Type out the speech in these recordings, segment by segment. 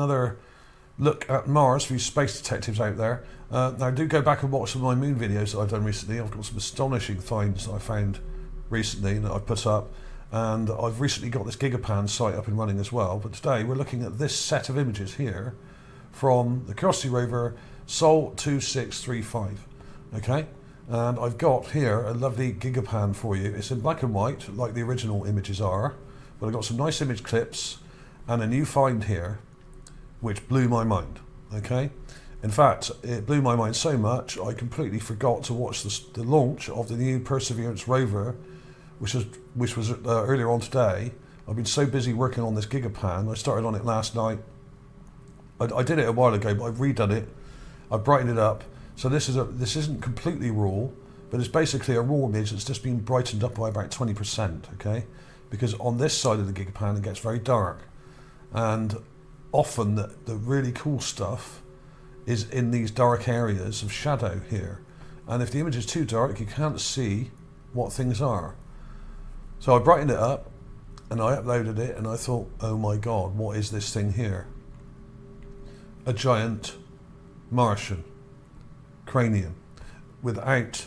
another look at Mars for you space detectives out there. Now do go back and watch some of my moon videos that I've done recently. I've got some astonishing finds that I found recently that I've put up, and I've recently got this Gigapan site up and running as well. But today we're looking at this set of images here from the Curiosity Rover Sol 2635. Okay, and I've got here a lovely Gigapan for you. It's in black and white like the original images are, but I've got some nice image clips and a new find here which blew my mind. Okay, in fact it blew my mind so much I completely forgot to watch the launch of the new Perseverance rover, which was earlier on today. I've been so busy working on this Gigapan. I started on it last night. I did it a while ago, but I've redone it. I've brightened it up. So this isn't completely raw, but it's basically a raw image that's just been brightened up by about 20%, okay? Because on this side of the Gigapan it gets very dark. And often the really cool stuff is in these dark areas of shadow here. And if the image is too dark, you can't see what things are. So I brightened it up and I uploaded it and I thought, oh my God, what is this thing here? A giant Martian cranium without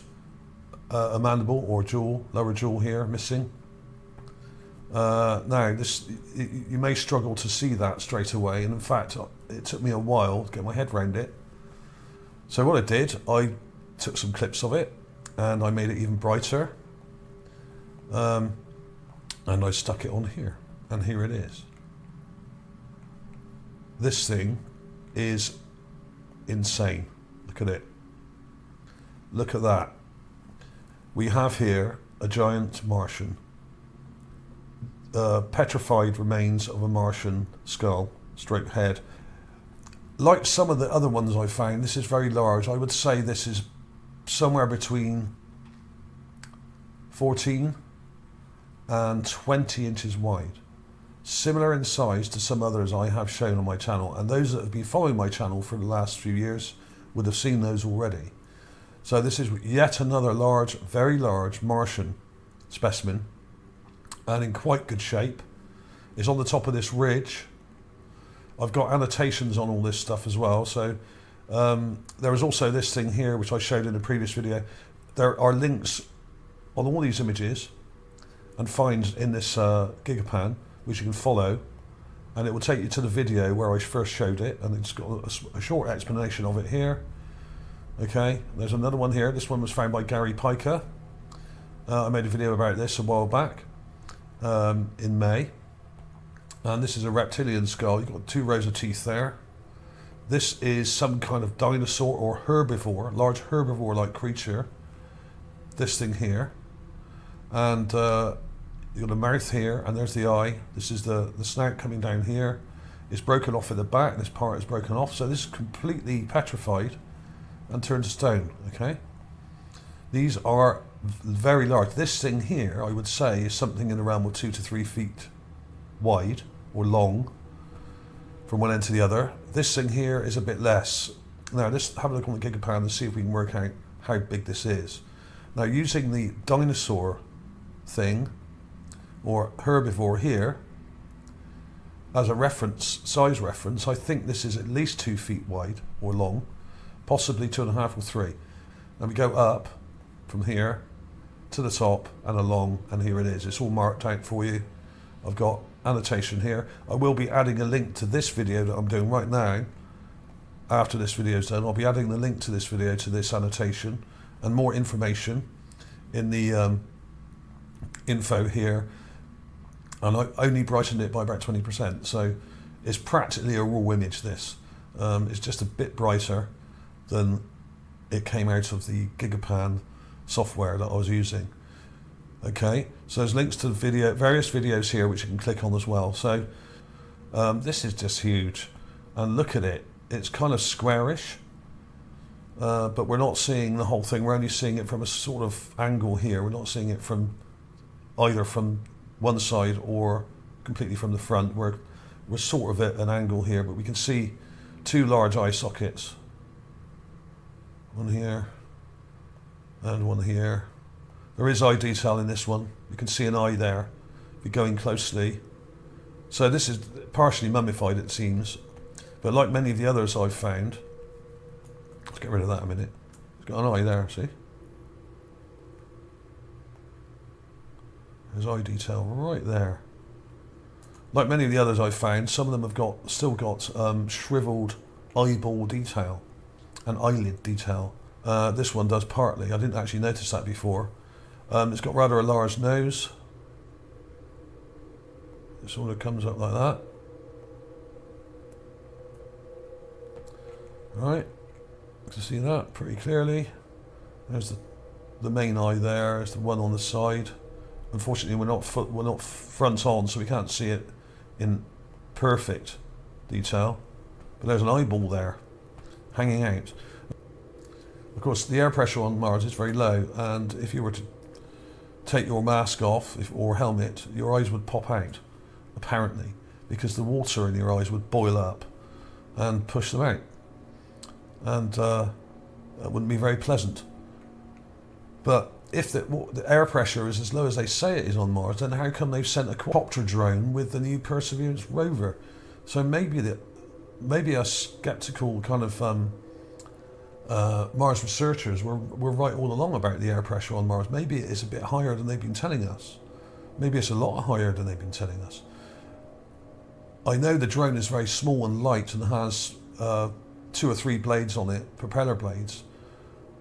a mandible or jaw, lower jaw here missing. Now you may struggle to see that straight away, and in fact it took me a while to get my head around it. So what I did, I took some clips of it and I made it even brighter, and I stuck it on here, and here it is. This thing is insane. Look at it. Look at that. We have here a giant Martian, petrified remains of a Martian skull, stroke head. Like some of the other ones I found, this is very large. I would say this is somewhere between 14 and 20 inches wide. Similar in size to some others I have shown on my channel, and those that have been following my channel for the last few years would have seen those already. So this is yet another large, very large Martian specimen, and in quite good shape. It's on the top of this ridge. I've got annotations on all this stuff as well. So there is also this thing here which I showed in a previous video. There are links on all these images and finds in this Gigapan which you can follow, and it will take you to the video where I first showed it, and it's got a short explanation of it here. Okay, there's another one here. This one was found by Gary Piker. I made a video about this a while back in May, and this is a reptilian skull. You've got 2 rows of teeth there. This is some kind of dinosaur or herbivore, large herbivore-like creature. This thing here, and you've got a mouth here, and there's the eye. This is the snout coming down here. It's broken off at the back. This part is broken off, so this is completely petrified and turned to stone. Okay, these are very large. This thing here, I would say, is something in the realm of 2 to 3 feet wide or long from one end to the other. This thing here is a bit less. Now let's have a look on the Gigapan and see if we can work out how big this is. Now, using the dinosaur thing or herbivore here as a reference, size reference, I think this is at least 2 feet wide or long, possibly 2.5 or 3. And we go up from here to the top and along, and here it is. It's all marked out for you. I've got annotation here. I will be adding a link to this video that I'm doing right now. After this video is done, I'll be adding the link to this video to this annotation and more information in the info here. And I only brightened it by about 20%, so it's practically a raw image. This it's just a bit brighter than it came out of the Gigapan software that I was using. Okay, so there's links to the video, various videos here which you can click on as well. So this is just huge, and look at it. It's kind of squarish, but we're not seeing the whole thing. We're only seeing it from a sort of angle here. We're not seeing it from either from one side or completely from the front. We're sort of at an angle here, but we can see 2 large eye sockets. One here and one here. There is eye detail in this one. You can see an eye there if you're going closely. So this is partially mummified, it seems. But like many of the others I've found, let's get rid of that a minute. It's got an eye there, see? There's eye detail right there. Like many of the others I've found, some of them have still got shriveled eyeball detail and eyelid detail. This one does partly. I didn't actually notice that before. It's got rather a large nose. It sort of comes up like that. Right, you can see that pretty clearly. There's the main eye there. There's the one on the side. Unfortunately, we're not front on, so we can't see it in perfect detail. But there's an eyeball there, hanging out. Of course, the air pressure on Mars is very low, and if you were to take your mask off or helmet, your eyes would pop out, apparently, because the water in your eyes would boil up and push them out. And that wouldn't be very pleasant. But if the air pressure is as low as they say it is on Mars, then how come they've sent a quadcopter drone with the new Perseverance rover? So maybe a skeptical kind of Mars researchers were right all along about the air pressure on Mars. Maybe it is a bit higher than they've been telling us. Maybe it's a lot higher than they've been telling us. I know the drone is very small and light and has 2 or 3 blades on it, propeller blades.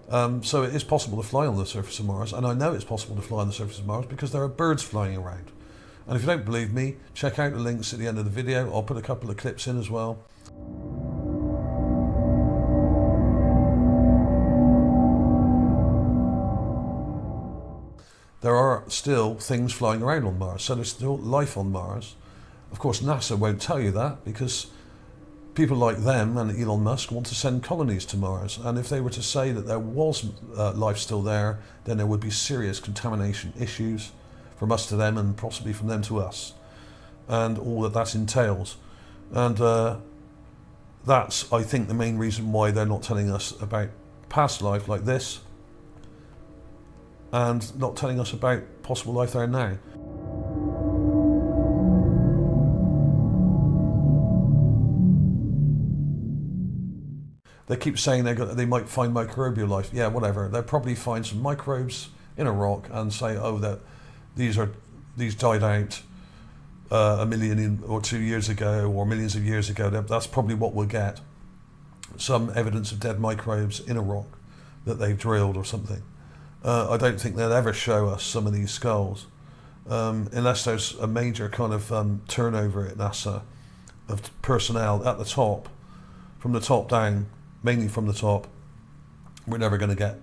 So it is possible to fly on the surface of Mars, and I know it's possible to fly on the surface of Mars because there are birds flying around. And if you don't believe me, check out the links at the end of the video. I'll put a couple of clips in as well. There are still things flying around on Mars, so there's still life on Mars. Of course, NASA won't tell you that because people like them and Elon Musk want to send colonies to Mars, and if they were to say that there was life still there, then there would be serious contamination issues from us to them and possibly from them to us, and all that entails. And that's, I think, the main reason why they're not telling us about past life like this and not telling us about possible life there now. They keep saying they might find microbial life. Yeah, whatever. They'll probably find some microbes in a rock and say, oh, that these died out a million or 2 years ago or millions of years ago. That's probably what we'll get. Some evidence of dead microbes in a rock that they've drilled or something. I don't think they'll ever show us some of these skulls unless there's a major kind of turnover at NASA of personnel at the top, from the top down. Mainly from the top. We're never going to get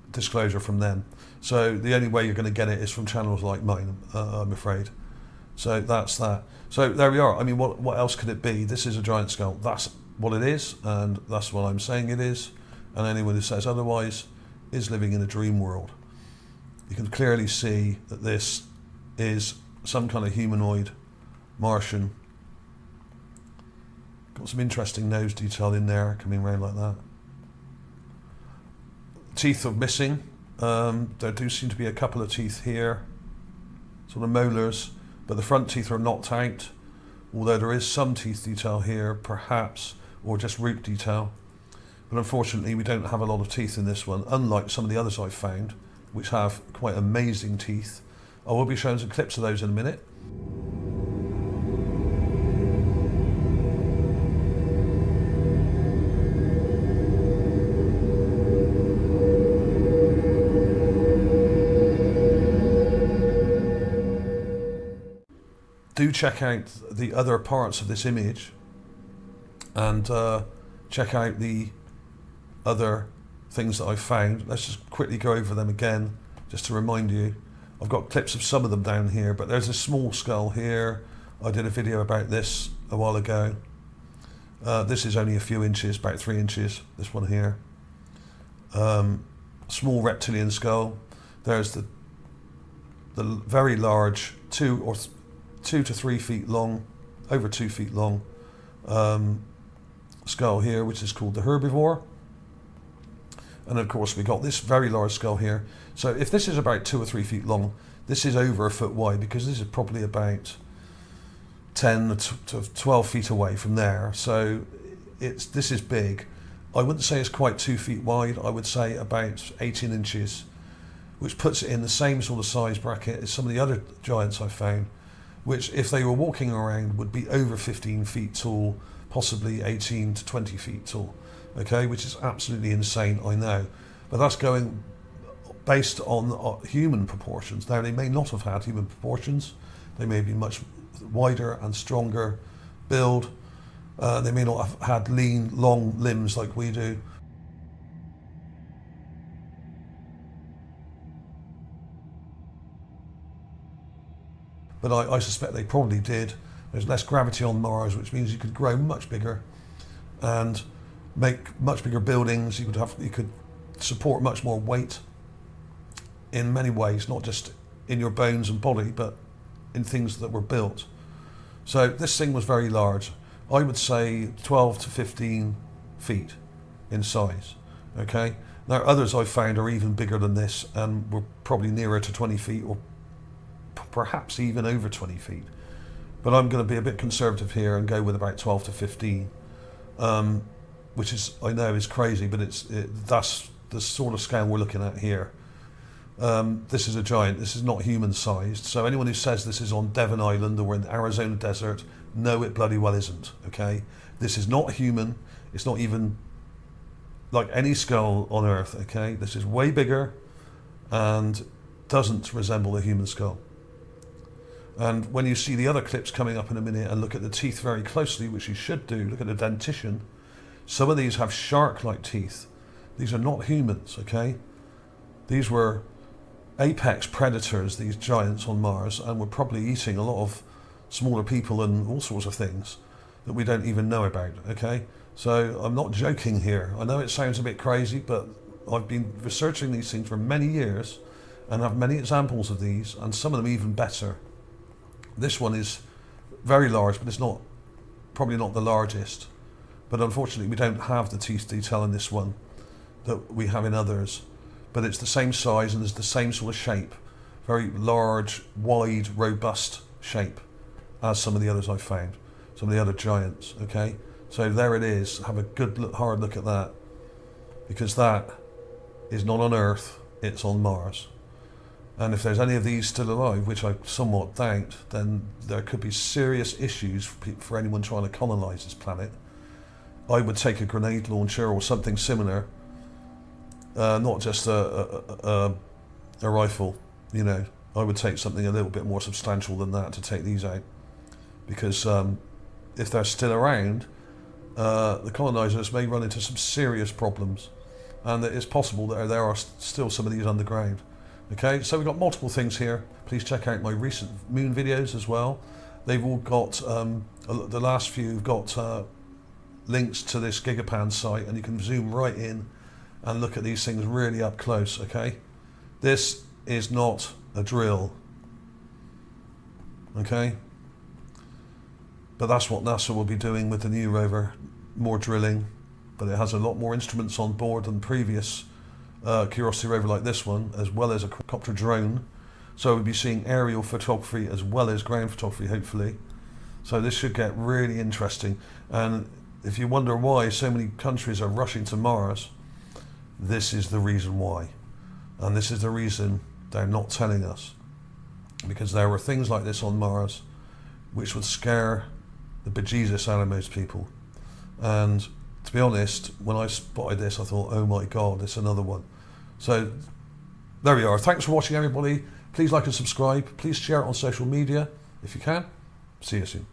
disclosure from them. So the only way you're going to get it is from channels like mine, I'm afraid. So that's that. So there we are. I mean, what else could it be? This is a giant skull. That's what it is, and that's what I'm saying it is. And anyone who says otherwise is living in a dream world. You can clearly see that this is some kind of humanoid Martian. Got some interesting nose detail in there, coming around like that. Teeth are missing. There do seem to be a couple of teeth here, sort of molars, but the front teeth are knocked out, although there is some teeth detail here, perhaps, or just root detail. But unfortunately, we don't have a lot of teeth in this one, unlike some of the others I've found, which have quite amazing teeth. I will be showing some clips of those in a minute. Do check out the other parts of this image and check out the other things that I've found. Let's just quickly go over them again, just to remind you. I've got clips of some of them down here, but there's a small skull here. I did a video about this a while ago. This is only a few inches, about 3 inches, this one here. Small reptilian skull. There's the very large 2 to 3 feet long, over 2 feet long skull here, which is called the herbivore. And of course we got this very large skull here. So if this is about 2 or 3 feet long, this is over a foot wide, because this is probably about 10 to 12 feet away from there. So this is big. I wouldn't say it's quite 2 feet wide. I would say about 18 inches, which puts it in the same sort of size bracket as some of the other giants I've found, which if they were walking around would be over 15 feet tall, possibly 18 to 20 feet tall, okay, which is absolutely insane, I know. But that's going based on human proportions. Now, they may not have had human proportions. They may be much wider and stronger build. They may not have had lean, long limbs like we do. But I suspect they probably did. There's less gravity on Mars, which means you could grow much bigger and make much bigger buildings. You could support much more weight in many ways, not just in your bones and body, but in things that were built. So this thing was very large. I would say 12 to 15 feet in size, okay? Now others I've found are even bigger than this and were probably nearer to 20 feet or perhaps even over 20 feet. But I'm going to be a bit conservative here and go with about 12 to 15, which is, I know is crazy, but that's the sort of scale we're looking at here. This is a giant. This is not human sized. So anyone who says this is on Devon Island or in the Arizona desert, no, it bloody well isn't. Okay, this is not human. It's not even like any skull on Earth. Okay, this is way bigger and doesn't resemble a human skull. And when you see the other clips coming up in a minute and look at the teeth very closely, which you should do, look at the dentition. Some of these have shark-like teeth. These are not humans. Okay, these were apex predators, these giants on Mars, and were probably eating a lot of smaller people and all sorts of things that we don't even know about, okay? So I'm not joking here. I know it sounds a bit crazy, but I've been researching these things for many years and have many examples of these, and some of them even better. This one is very large, but it's not, probably not the largest. But unfortunately, we don't have the teeth detail in this one that we have in others. But it's the same size and it's the same sort of shape. Very large, wide, robust shape as some of the others I've found. Some of the other giants, okay? So there it is. Have a good look, hard look at that. Because that is not on Earth, it's on Mars. And if there's any of these still alive, which I somewhat doubt, then there could be serious issues for anyone trying to colonize this planet. I would take a grenade launcher or something similar. Not just a rifle, you know. I would take something a little bit more substantial than that to take these out. Because if they're still around, the colonizers may run into some serious problems. And it's possible that there are still some of these underground. Okay, so we've got multiple things here. Please check out my recent moon videos as well. They've all got, the last few have got links to this Gigapans site, and you can zoom right in and look at these things really up close, okay? This is not a drill, okay? But that's what NASA will be doing with the new rover, more drilling, but it has a lot more instruments on board than previous Curiosity rover like this one, as well as a copter drone. So we'll be seeing aerial photography as well as ground photography, hopefully. So this should get really interesting. And if you wonder why so many countries are rushing to Mars, this is the reason why. And this is the reason they're not telling us. Because there were things like this on Mars which would scare the bejesus out of most people. And to be honest, when I spotted this, I thought, oh my God, it's another one. So there we are. Thanks for watching, everybody. Please like and subscribe. Please share it on social media if you can. See you soon.